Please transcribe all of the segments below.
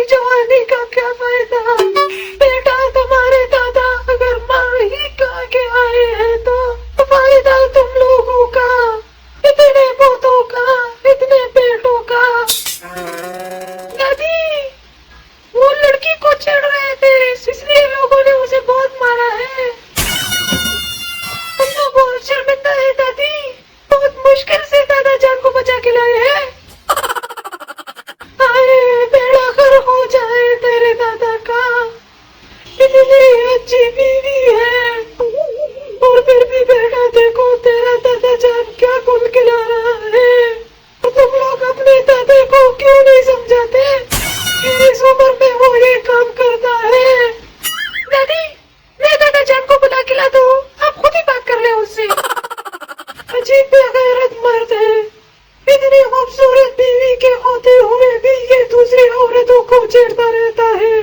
जवानी का क्या फायदा बेटा, तुम्हारे दादा अगर मार ही खा के आए हैं तो फायदा तुम लोगों का, इतने पोतों का, इतने बेटों का। दादी, वो लड़की को छेड़ रहे थे इसलिए लोगों ने उसे बहुत मारा है। हम तो बहुत शर्मिंदा है दादी, बहुत मुश्किल से दादा जान को बचा के लाए हैं। आए बेड़ा कर हो जाए तेरे दादा का, इतनी अच्छी बीवी है और फिर भी बेटा देखो तेरा दादा जान क्या कुल खिला रहा है। और तुम लोग अपने दादा को क्यों नहीं समझाते कि इस उम्र में वो ये काम करता है। दादी, मैं दादा जान को बुला के ला दूं, आप खुद ही बात कर ले उससे। अजीब बेगैरत मर्द है, इतनी खूबसूरत बीवी के होते हुए भी ये दूसरी औरतों को छेड़ता रहता है।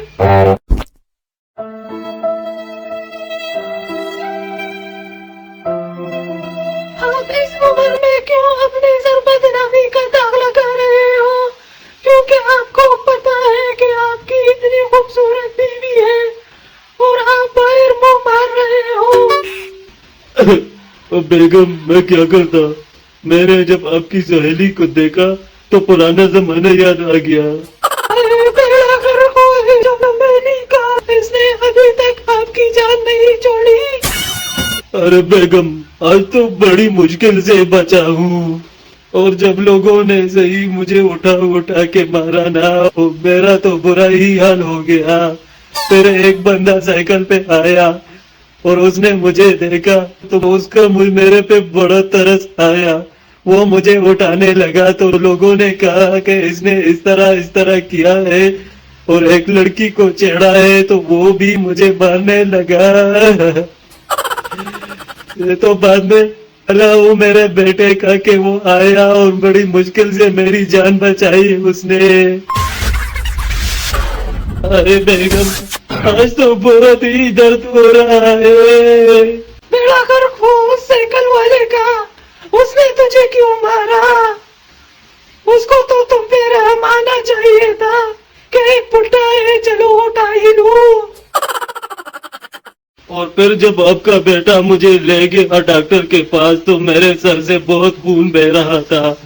आप इस उम्र में क्यों अपने सर बदनामी का दाग लगा रहे हो, क्योंकि आपको पता है कि आपकी इतनी खूबसूरत बीवी है और आप बाहर मुंह मार रहे हो। बेगम, मैं क्या करता, मैंने जब आपकी सहेली को देखा तो पुराना जमाना याद आ गया। इसने अभी तक आपकी जान नहीं छोड़ी। अरे बेगम, आज तो बड़ी मुश्किल से बचा हूँ, और जब लोगों ने सही मुझे उठा उठा के मारा ना, मेरा तो बुरा ही हाल हो गया। फिर एक बंदा साइकिल पे आया और उसने मुझे देखा तो उसका मेरे पे बड़ा तरस आया। वो मुझे उठाने लगा तो लोगों ने कहा कि इसने इस तरह किया है और एक लड़की को छेड़ा है, तो वो भी मुझे मारने लगा। ये तो बाद में अल्लाह वो मेरे बेटे का कि वो आया और बड़ी मुश्किल से मेरी जान बचाई उसने। अरे बेगम, आज तो बहुत ही दर्द हो रहा है। बेड़ा कर उस साइकिल वाले का, उसने तुझे क्यों मारा? उसको तो तुम पे रहम आना चाहिए था कि एक पुट्टा है चलो उठा ही लूं। और फिर जब आपका बेटा मुझे ले गया डॉक्टर के पास तो मेरे सर से बहुत खून बह रहा था।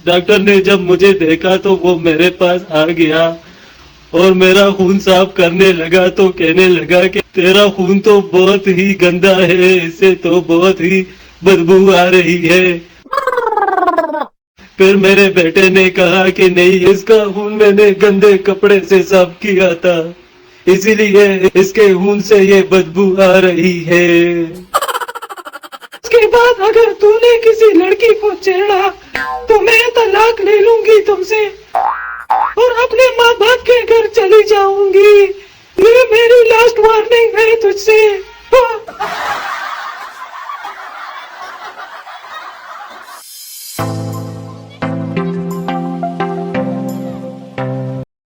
डॉक्टर ने जब मुझे देखा तो वो मेरे पास आ गया और मेरा खून साफ करने लगा तो कहने लगा कि तेरा खून तो बहुत ही गंदा है, इससे तो बहुत ही बदबू आ रही है। फिर मेरे बेटे ने कहा कि नहीं, इसका खून मैंने गंदे कपड़े से साफ किया था, इसीलिए इसके खून से ये बदबू आ रही है। उसके बाद अगर तूने किसी लड़की को छेड़ा तो मैं तलाक ले लूंगी तुमसे और अपने माँ बाप के घर चली जाऊंगी। ये मेरी लास्ट वार्निंग है तुझसे।